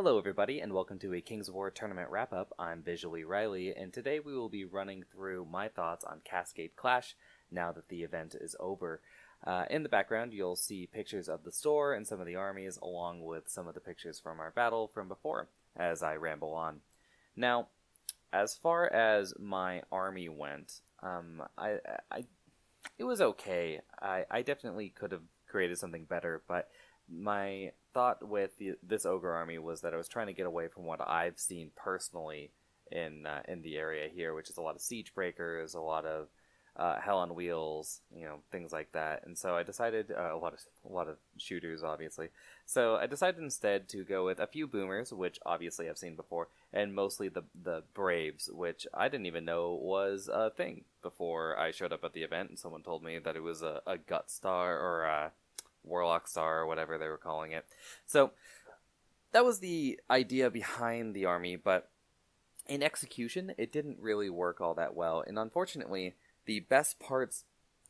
Hello everybody, and welcome to a Kings of War tournament wrap-up. I'm Visually Riley, and today we will be running through my thoughts on Cascade Clash now that the event is over. In the background, you'll see pictures of the store and some of the armies, along with some of the pictures from our battle from before, as I ramble on. Now, as far as my army went, it was okay. I definitely could have created something better, but my thought with this ogre army was that I was trying to get away from what I've seen personally in the area here, which is a lot of siege breakers, a lot of hell on wheels, things like that. And so I decided a lot of shooters, obviously. So I decided instead to go with a few boomers, which obviously I've seen before, and mostly the Braves, which I didn't even know was a thing before I showed up at the event, and someone told me that it was a gut star or a Warlock Star, or whatever they were calling it. So that was the idea behind the army, but in execution, it didn't really work all that well. And unfortunately, the best parts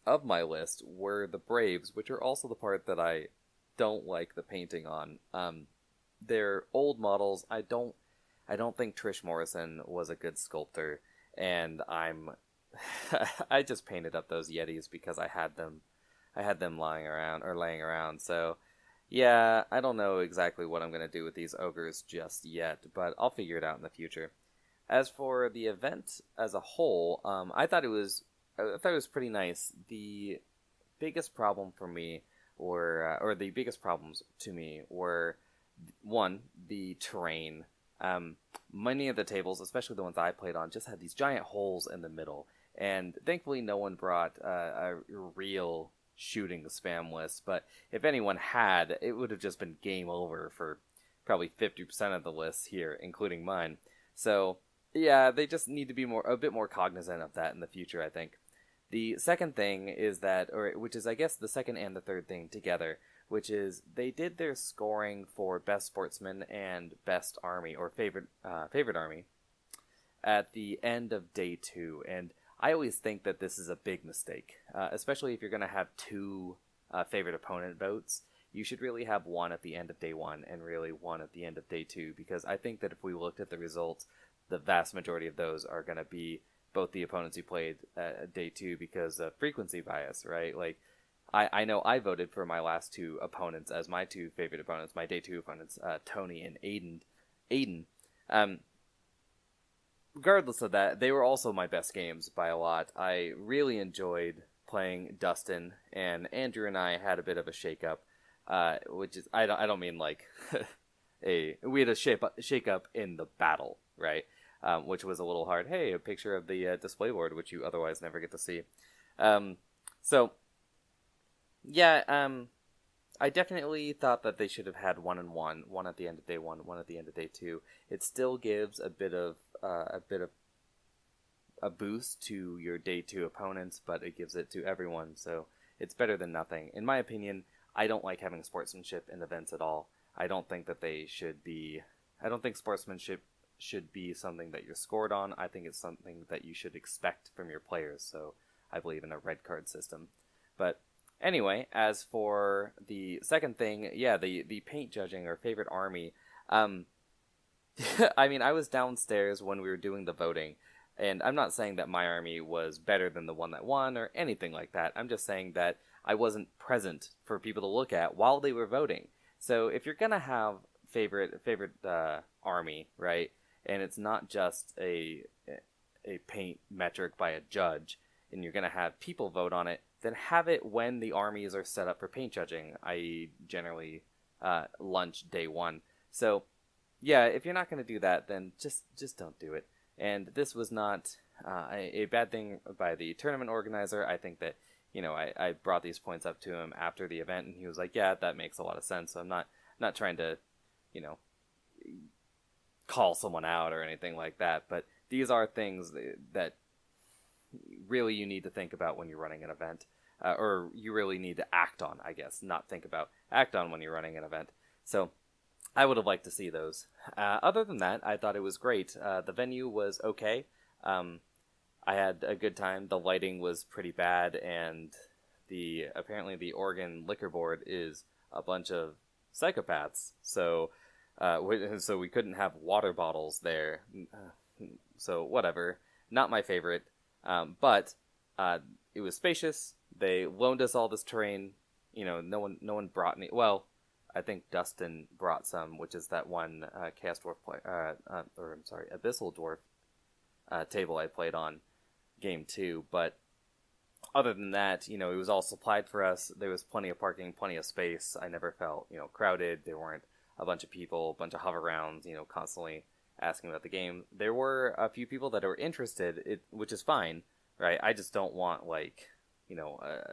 of my list were the Braves, which are also the part that I don't like the painting on. They're old models. I don't think Trish Morrison was a good sculptor, and I just painted up those Yetis because I had them laying around. So, yeah, I don't know exactly what I'm going to do with these ogres just yet, but I'll figure it out in the future. As for the event as a whole, I thought it was pretty nice. The biggest problem for me or the biggest problems to me were, one, the terrain. Many of the tables, especially the ones I played on, just had these giant holes in the middle, and thankfully no one brought a real shooting spam list, but if anyone had, it would have just been game over for probably 50% of the lists here, including mine. So yeah, they just need to be a bit more cognizant of that in the future, I think. The second thing is that, which is I guess the second and the third thing together, which is they did their scoring for best sportsman and best army or favorite army at the end of day 2, and I always think that this is a big mistake, especially if you're going to have two favorite opponent votes. You should really have one at the end of day 1 and really one at the end of day 2, because I think that if we looked at the results, the vast majority of those are going to be both the opponents who played day 2 because of frequency bias, right? Like, I know I voted for my last two opponents as my two favorite opponents, my day 2 opponents, Tony and Aiden. Regardless of that, they were also my best games by a lot. I really enjoyed playing Dustin, and Andrew and I had a bit of a shake-up, which is, I don't mean like we had a shake-up in the battle, right? Which was a little hard. Hey, a picture of the display board, which you otherwise never get to see. So, yeah, I definitely thought that they should have had 1 and 1, one at the end of day 1, one at the end of day 2. It still gives a bit of a boost to your day 2 opponents, but it gives it to everyone, so it's better than nothing. In my opinion, I don't like having sportsmanship in events at all. I don't think sportsmanship should be something that you're scored on. I think it's something that you should expect from your players, so I believe in a red card system. But anyway, as for the second thing, yeah, the paint judging or favorite army, I mean, I was downstairs when we were doing the voting, and I'm not saying that my army was better than the one that won or anything like that. I'm just saying that I wasn't present for people to look at while they were voting. So if you're gonna have favorite army, right, and it's not just a paint metric by a judge, and you're gonna have people vote on it, then have it when the armies are set up for paint judging, i.e. generally lunch day 1. So yeah, if you're not going to do that, then just don't do it. And this was not a bad thing by the tournament organizer. I think that, I brought these points up to him after the event, and he was like, yeah, that makes a lot of sense. So I'm not trying to, call someone out or anything like that. But these are things that really you need to think about when you're running an event. Or you really need to act on, I guess. Not think about, act on when you're running an event. So I would have liked to see those. Other than that, I thought it was great. The venue was okay. I had a good time. The lighting was pretty bad, and apparently the Oregon liquor board is a bunch of psychopaths. So So we couldn't have water bottles there. So whatever, not my favorite. But it was spacious. They loaned us all this terrain. No one brought any. Well, I think Dustin brought some, which is that one Chaos Dwarf or I'm sorry, Abyssal Dwarf table I played on game 2. But other than that, it was all supplied for us. There was plenty of parking, plenty of space. I never felt, crowded. There weren't a bunch of people, a bunch of hover rounds, constantly asking about the game. There were a few people that were interested, which is fine, right? I just don't want,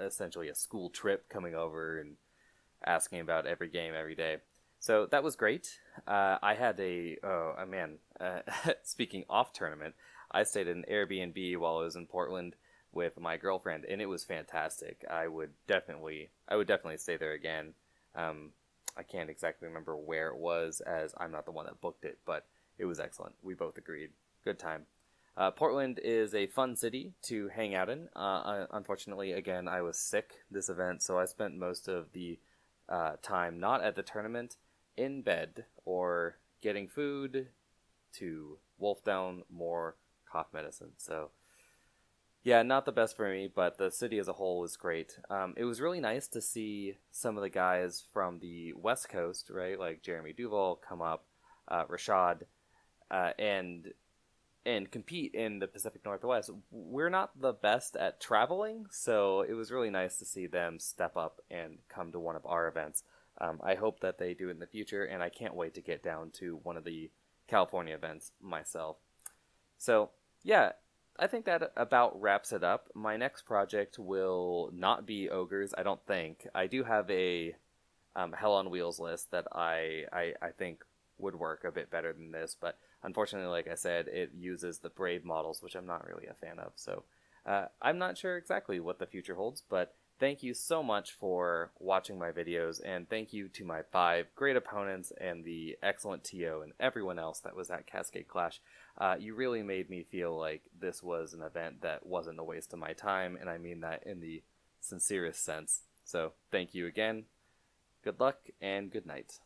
essentially a school trip coming over and asking about every game every day. So that was great. I had speaking off tournament, I stayed in an Airbnb while I was in Portland with my girlfriend, and it was fantastic. I would definitely stay there again. I can't exactly remember where it was, as I'm not the one that booked it, but it was excellent. We both agreed. Good time. Portland is a fun city to hang out in. Unfortunately, again, I was sick this event, so I spent most of the time not at the tournament, in bed, or getting food to wolf down more cough medicine. So yeah, not the best for me, but the city as a whole was great. It was really nice to see some of the guys from the West Coast, right, like Jeremy Duval, come up, Rashad, and compete in the Pacific Northwest. We're not the best at traveling, so it was really nice to see them step up and come to one of our events. I hope that they do it in the future, and I can't wait to get down to one of the California events myself. So, yeah, I think that about wraps it up. My next project will not be ogres, I don't think. I do have a Hell on Wheels list that I think would work a bit better than this, but unfortunately, like I said, it uses the Brave models, which I'm not really a fan of. So I'm not sure exactly what the future holds, but thank you so much for watching my videos, and thank you to my 5 great opponents and the excellent TO and everyone else that was at Cascade Clash. You really made me feel like this was an event that wasn't a waste of my time, and I mean that in the sincerest sense. So thank you again. Good luck and good night.